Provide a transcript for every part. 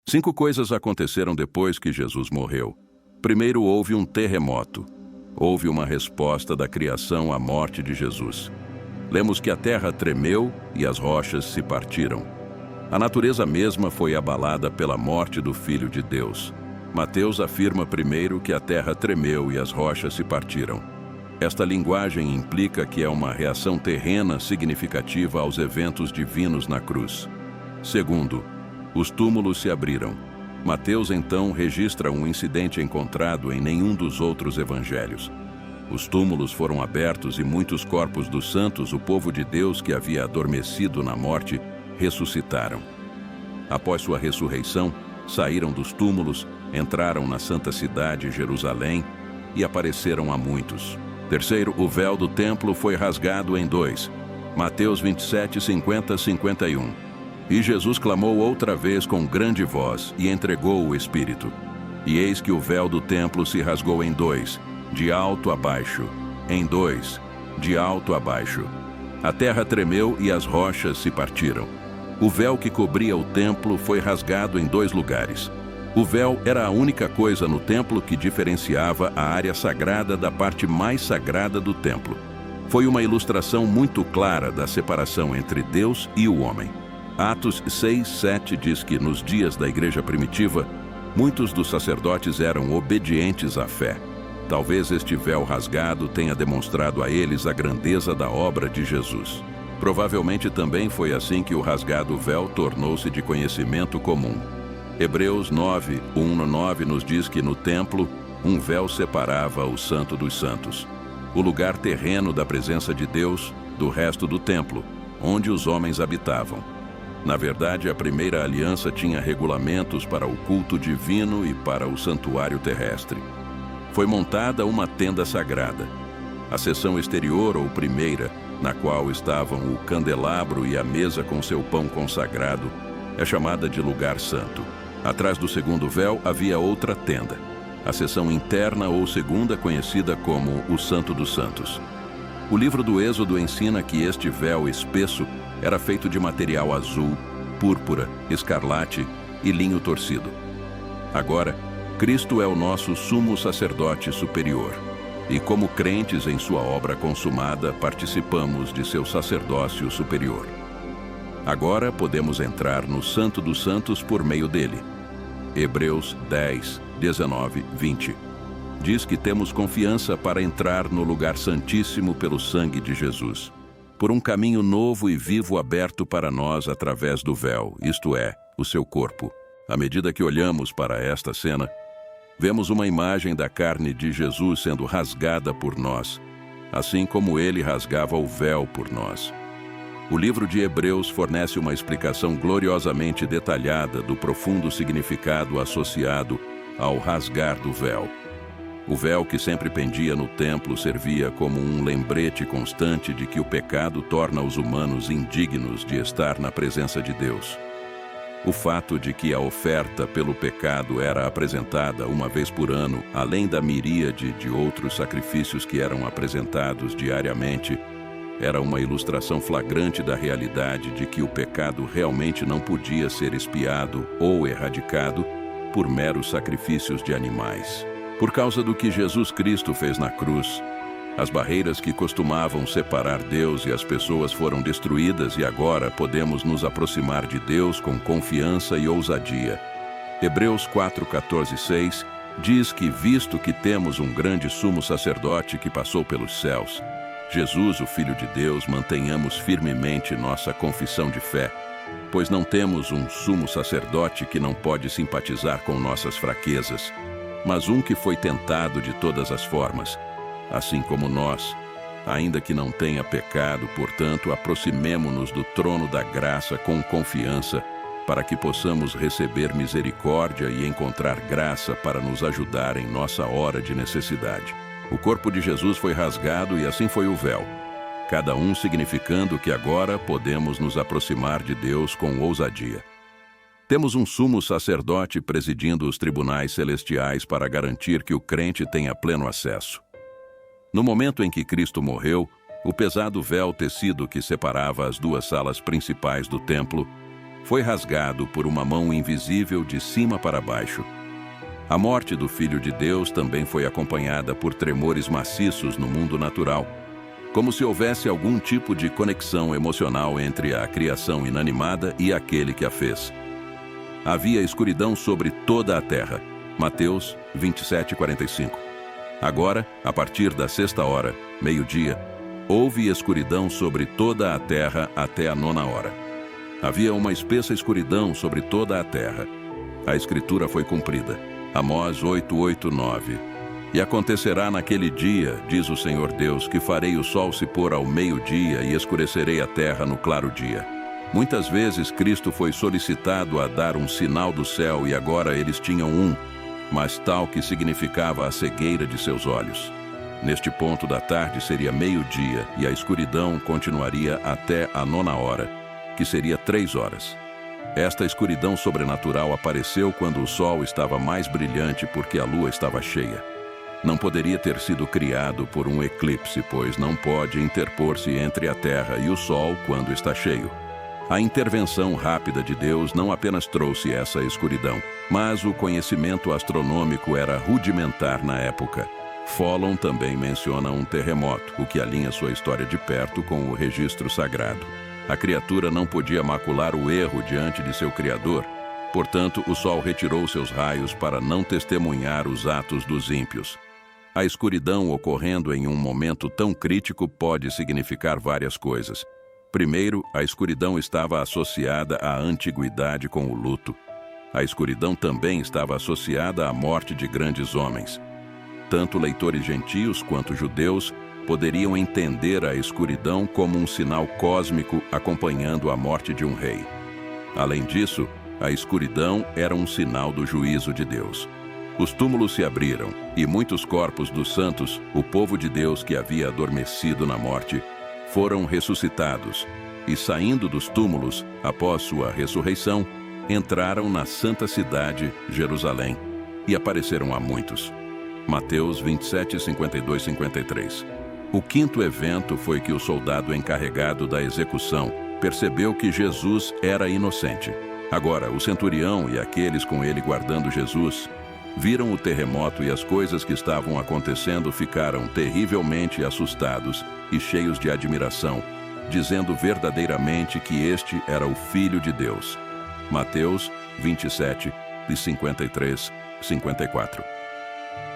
5 coisas aconteceram depois que Jesus morreu. Primeiro, houve um terremoto. Houve uma resposta da criação à morte de Jesus. Lemos que a terra tremeu e as rochas se partiram. A natureza mesma foi abalada pela morte do Filho de Deus. Mateus afirma primeiro que a terra tremeu e as rochas se partiram. Esta linguagem implica que é uma reação terrena significativa aos eventos divinos na cruz. Segundo, os túmulos se abriram. Mateus então registra um incidente encontrado em nenhum dos outros evangelhos. Os túmulos foram abertos e muitos corpos dos santos, o povo de Deus que havia adormecido na morte, ressuscitaram. Após sua ressurreição, saíram dos túmulos, entraram na santa cidade, Jerusalém, e apareceram a muitos. Terceiro, o véu do templo foi rasgado em 2. Mateus 27, 50, 51. E Jesus clamou outra vez com grande voz e entregou o Espírito. E eis que o véu do templo se rasgou em 2, de alto a baixo. Em 2, de alto a baixo. A terra tremeu e as rochas se partiram. O véu que cobria o templo foi rasgado em 2 lugares. O véu era a única coisa no templo que diferenciava a área sagrada da parte mais sagrada do templo. Foi uma ilustração muito clara da separação entre Deus e o homem. Atos 6, 7 diz que nos dias da igreja primitiva, muitos dos sacerdotes eram obedientes à fé. Talvez este véu rasgado tenha demonstrado a eles a grandeza da obra de Jesus. Provavelmente também foi assim que o rasgado véu tornou-se de conhecimento comum. Hebreus 9, 1-9 nos diz que no templo, um véu separava o Santo dos Santos, o lugar terreno da presença de Deus, do resto do templo, onde os homens habitavam. Na verdade, a primeira aliança tinha regulamentos para o culto divino e para o santuário terrestre. Foi montada uma tenda sagrada. A seção exterior, ou primeira, na qual estavam o candelabro e a mesa com seu pão consagrado, é chamada de lugar santo. Atrás do segundo véu havia outra tenda, a seção interna ou segunda, conhecida como o Santo dos Santos. O livro do Êxodo ensina que este véu espesso era feito de material azul, púrpura, escarlate e linho torcido. Agora, Cristo é o nosso sumo sacerdote superior, e como crentes em sua obra consumada, participamos de seu sacerdócio superior. Agora podemos entrar no Santo dos Santos por meio dele. Hebreus 10, 19, 20. Diz que temos confiança para entrar no lugar santíssimo pelo sangue de Jesus, por um caminho novo e vivo aberto para nós através do véu, isto é, o seu corpo. À medida que olhamos para esta cena, vemos uma imagem da carne de Jesus sendo rasgada por nós, assim como ele rasgava o véu por nós. O livro de Hebreus fornece uma explicação gloriosamente detalhada do profundo significado associado ao rasgar do véu. O véu que sempre pendia no templo servia como um lembrete constante de que o pecado torna os humanos indignos de estar na presença de Deus. O fato de que a oferta pelo pecado era apresentada uma vez por ano, além da miríade de outros sacrifícios que eram apresentados diariamente, era uma ilustração flagrante da realidade de que o pecado realmente não podia ser expiado ou erradicado por meros sacrifícios de animais. Por causa do que Jesus Cristo fez na cruz, as barreiras que costumavam separar Deus e as pessoas foram destruídas e agora podemos nos aproximar de Deus com confiança e ousadia. Hebreus 4, 14, 6 diz que, visto que temos um grande sumo sacerdote que passou pelos céus, Jesus, o Filho de Deus, mantenhamos firmemente nossa confissão de fé, pois não temos um sumo sacerdote que não pode simpatizar com nossas fraquezas, mas um que foi tentado de todas as formas, assim como nós, ainda que não tenha pecado. Portanto, aproximemo-nos do trono da graça com confiança, para que possamos receber misericórdia e encontrar graça para nos ajudar em nossa hora de necessidade. O corpo de Jesus foi rasgado e assim foi o véu, cada um significando que agora podemos nos aproximar de Deus com ousadia. Temos um sumo sacerdote presidindo os tribunais celestiais para garantir que o crente tenha pleno acesso. No momento em que Cristo morreu, o pesado véu tecido que separava as 2 salas principais do templo foi rasgado por uma mão invisível de cima para baixo. A morte do Filho de Deus também foi acompanhada por tremores maciços no mundo natural, como se houvesse algum tipo de conexão emocional entre a criação inanimada e aquele que a fez. Havia escuridão sobre toda a terra. Mateus 27:45. Agora, a partir da 6ª hora, meio-dia, houve escuridão sobre toda a terra até a 9ª hora. Havia uma espessa escuridão sobre toda a terra. A escritura foi cumprida. Amós 8:8-9. E acontecerá naquele dia, diz o Senhor Deus, que farei o sol se pôr ao meio-dia e escurecerei a terra no claro dia. Muitas vezes Cristo foi solicitado a dar um sinal do céu e agora eles tinham um, mas tal que significava a cegueira de seus olhos. Neste ponto da tarde seria meio-dia e a escuridão continuaria até a 9ª hora, que seria 3 horas. Esta escuridão sobrenatural apareceu quando o sol estava mais brilhante porque a lua estava cheia. Não poderia ter sido criado por um eclipse, pois não pode interpor-se entre a terra e o sol quando está cheio. A intervenção rápida de Deus não apenas trouxe essa escuridão, mas o conhecimento astronômico era rudimentar na época. Follon também menciona um terremoto, o que alinha sua história de perto com o registro sagrado. A criatura não podia macular o erro diante de seu Criador, portanto, o sol retirou seus raios para não testemunhar os atos dos ímpios. A escuridão ocorrendo em um momento tão crítico pode significar várias coisas. Primeiro, a escuridão estava associada à antiguidade com o luto. A escuridão também estava associada à morte de grandes homens. Tanto leitores gentios quanto judeus poderiam entender a escuridão como um sinal cósmico acompanhando a morte de um rei. Além disso, a escuridão era um sinal do juízo de Deus. Os túmulos se abriram e muitos corpos dos santos, o povo de Deus que havia adormecido na morte, foram ressuscitados e, saindo dos túmulos após sua ressurreição, entraram na santa cidade, Jerusalém, e apareceram a muitos. Mateus 27:52-53. O quinto evento foi que o soldado encarregado da execução percebeu que Jesus era inocente. Agora, o centurião e aqueles com ele guardando Jesus viram o terremoto e as coisas que estavam acontecendo, ficaram terrivelmente assustados e cheios de admiração, dizendo verdadeiramente que este era o Filho de Deus. Mateus 27:53-54.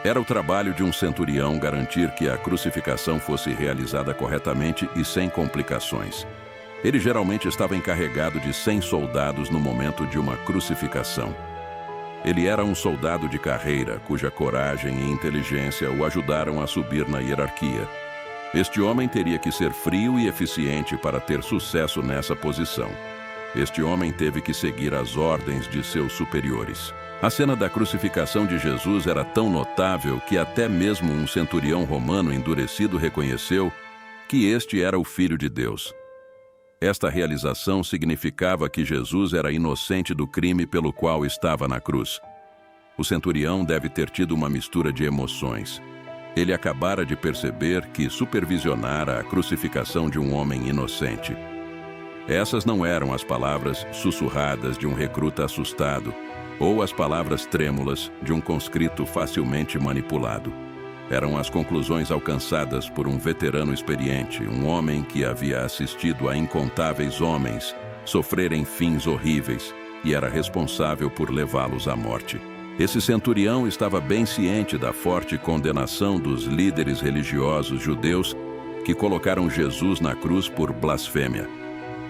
Era o trabalho de um centurião garantir que a crucificação fosse realizada corretamente e sem complicações. Ele geralmente estava encarregado de 100 soldados no momento de uma crucificação. Ele era um soldado de carreira, cuja coragem e inteligência o ajudaram a subir na hierarquia. Este homem teria que ser frio e eficiente para ter sucesso nessa posição. Este homem teve que seguir as ordens de seus superiores. A cena da crucificação de Jesus era tão notável que até mesmo um centurião romano endurecido reconheceu que este era o Filho de Deus. Esta realização significava que Jesus era inocente do crime pelo qual estava na cruz. O centurião deve ter tido uma mistura de emoções. Ele acabara de perceber que supervisionara a crucificação de um homem inocente. Essas não eram as palavras sussurradas de um recruta assustado ou as palavras trêmulas de um conscrito facilmente manipulado. Eram as conclusões alcançadas por um veterano experiente, um homem que havia assistido a incontáveis homens sofrerem fins horríveis e era responsável por levá-los à morte. Esse centurião estava bem ciente da forte condenação dos líderes religiosos judeus que colocaram Jesus na cruz por blasfêmia.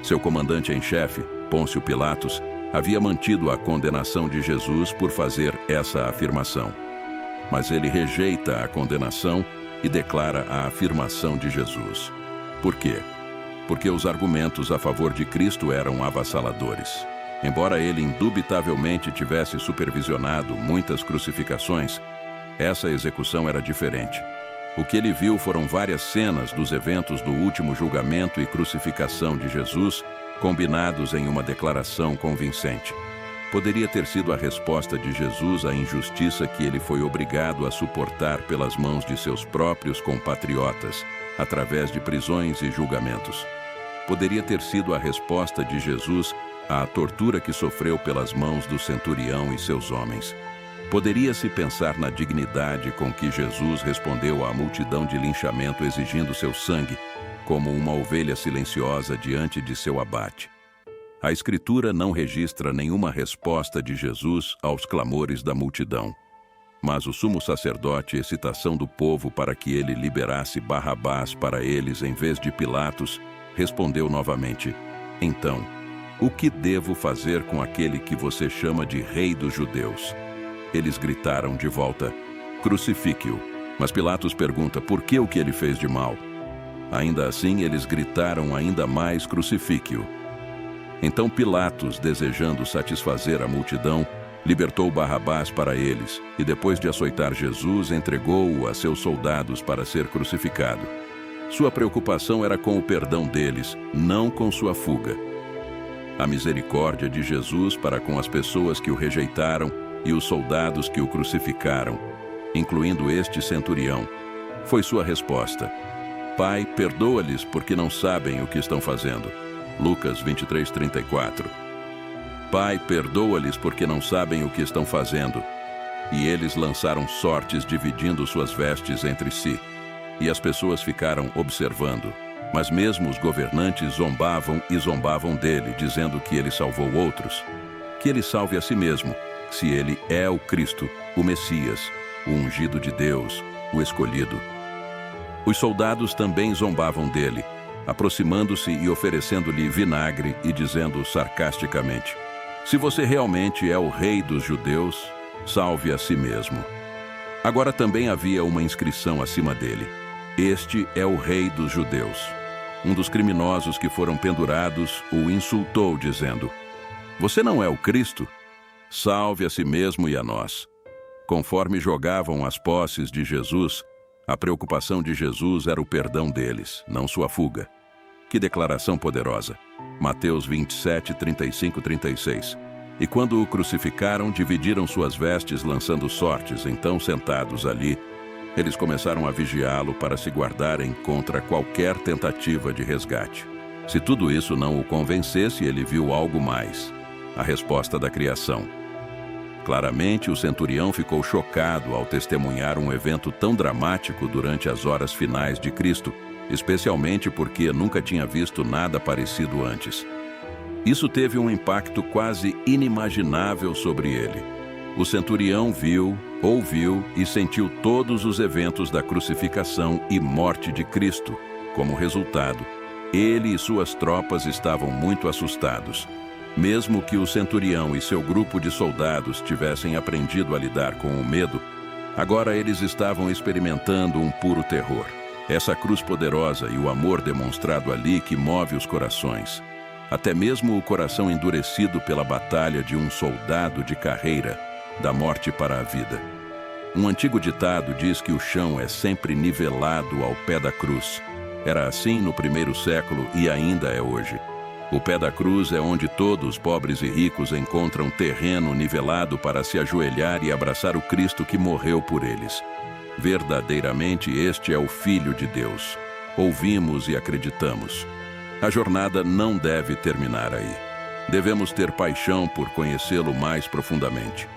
Seu comandante em chefe, Pôncio Pilatos, havia mantido a condenação de Jesus por fazer essa afirmação. Mas ele rejeita a condenação e declara a afirmação de Jesus. Por quê? Porque os argumentos a favor de Cristo eram avassaladores. Embora ele indubitavelmente tivesse supervisionado muitas crucificações, essa execução era diferente. O que ele viu foram várias cenas dos eventos do último julgamento e crucificação de Jesus, combinados em uma declaração convincente. Poderia ter sido a resposta de Jesus à injustiça que ele foi obrigado a suportar pelas mãos de seus próprios compatriotas, através de prisões e julgamentos. Poderia ter sido a resposta de Jesus à tortura que sofreu pelas mãos do centurião e seus homens. Poderia-se pensar na dignidade com que Jesus respondeu à multidão de linchamento exigindo seu sangue, como uma ovelha silenciosa diante de seu abate. A Escritura não registra nenhuma resposta de Jesus aos clamores da multidão. Mas o sumo sacerdote, excitação do povo para que ele liberasse Barrabás para eles em vez de Pilatos, respondeu novamente: Então, o que devo fazer com aquele que você chama de Rei dos Judeus? Eles gritaram de volta: Crucifique-o. Mas Pilatos pergunta: por que o que ele fez de mal? Ainda assim, eles gritaram ainda mais: Crucifique-o. Então Pilatos, desejando satisfazer a multidão, libertou Barrabás para eles e, depois de açoitar Jesus, entregou-o a seus soldados para ser crucificado. Sua preocupação era com o perdão deles, não com sua fuga. A misericórdia de Jesus para com as pessoas que o rejeitaram e os soldados que o crucificaram, incluindo este centurião, foi sua resposta: Pai, perdoa-lhes porque não sabem o que estão fazendo. Lucas 23:34. Pai, perdoa-lhes porque não sabem o que estão fazendo. E eles lançaram sortes dividindo suas vestes entre si. E as pessoas ficaram observando. Mas mesmo os governantes zombavam e zombavam dele, dizendo que ele salvou outros. Que ele salve a si mesmo, se ele é o Cristo, o Messias, o ungido de Deus, o escolhido. Os soldados também zombavam dele, aproximando-se e oferecendo-lhe vinagre e dizendo sarcasticamente: Se você realmente é o Rei dos Judeus, salve a si mesmo. Agora também havia uma inscrição acima dele: Este é o Rei dos Judeus. Um dos criminosos que foram pendurados o insultou, dizendo: Você não é o Cristo? Salve a si mesmo e a nós. Conforme jogavam as posses de Jesus, a preocupação de Jesus era o perdão deles, não sua fuga. Que declaração poderosa! Mateus 27, 35, 36. E quando o crucificaram, dividiram suas vestes, lançando sortes. Então, sentados ali, eles começaram a vigiá-lo para se guardarem contra qualquer tentativa de resgate. Se tudo isso não o convencesse, ele viu algo mais: a resposta da criação. Claramente, o centurião ficou chocado ao testemunhar um evento tão dramático durante as horas finais de Cristo, especialmente porque nunca tinha visto nada parecido antes. Isso teve um impacto quase inimaginável sobre ele. O centurião viu, ouviu e sentiu todos os eventos da crucificação e morte de Cristo. Como resultado, ele e suas tropas estavam muito assustados. Mesmo que o centurião e seu grupo de soldados tivessem aprendido a lidar com o medo, agora eles estavam experimentando um puro terror. Essa cruz poderosa e o amor demonstrado ali que move os corações. Até mesmo o coração endurecido pela batalha de um soldado de carreira, da morte para a vida. Um antigo ditado diz que o chão é sempre nivelado ao pé da cruz. Era assim no primeiro século e ainda é hoje. O pé da cruz é onde todos, pobres e ricos, encontram terreno nivelado para se ajoelhar e abraçar o Cristo que morreu por eles. Verdadeiramente este é o Filho de Deus. Ouvimos e acreditamos. A jornada não deve terminar aí. Devemos ter paixão por conhecê-lo mais profundamente.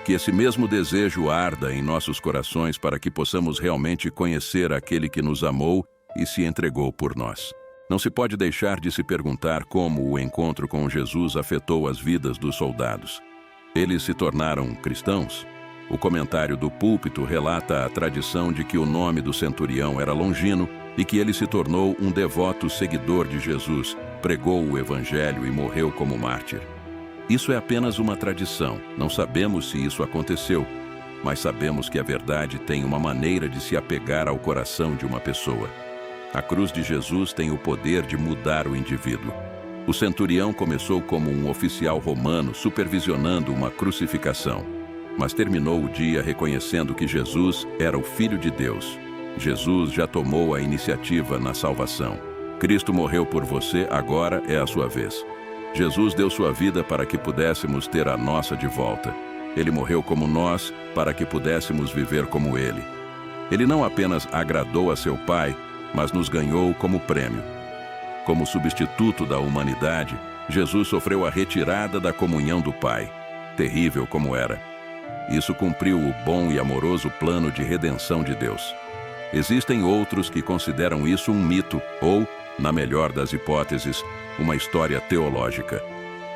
Que esse mesmo desejo arda em nossos corações para que possamos realmente conhecer aquele que nos amou e se entregou por nós. Não se pode deixar de se perguntar como o encontro com Jesus afetou as vidas dos soldados. Eles se tornaram cristãos? O comentário do púlpito relata a tradição de que o nome do centurião era Longino e que ele se tornou um devoto seguidor de Jesus, pregou o Evangelho e morreu como mártir. Isso é apenas uma tradição, não sabemos se isso aconteceu, mas sabemos que a verdade tem uma maneira de se apegar ao coração de uma pessoa. A cruz de Jesus tem o poder de mudar o indivíduo. O centurião começou como um oficial romano supervisionando uma crucificação, mas terminou o dia reconhecendo que Jesus era o Filho de Deus. Jesus já tomou a iniciativa na salvação. Cristo morreu por você, agora é a sua vez. Jesus deu sua vida para que pudéssemos ter a nossa de volta. Ele morreu como nós, para que pudéssemos viver como Ele. Ele não apenas agradou a seu Pai, mas nos ganhou como prêmio. Como substituto da humanidade, Jesus sofreu a retirada da comunhão do Pai, terrível como era. Isso cumpriu o bom e amoroso plano de redenção de Deus. Existem outros que consideram isso um mito ou, na melhor das hipóteses, uma história teológica.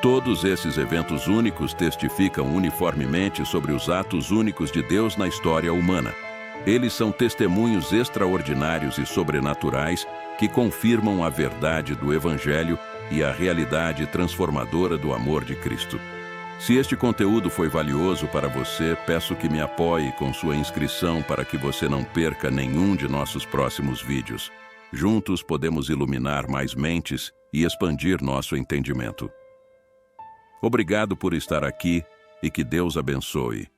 Todos esses eventos únicos testificam uniformemente sobre os atos únicos de Deus na história humana. Eles são testemunhos extraordinários e sobrenaturais que confirmam a verdade do Evangelho e a realidade transformadora do amor de Cristo. Se este conteúdo foi valioso para você, peço que me apoie com sua inscrição para que você não perca nenhum de nossos próximos vídeos. Juntos podemos iluminar mais mentes e expandir nosso entendimento. Obrigado por estar aqui e que Deus abençoe.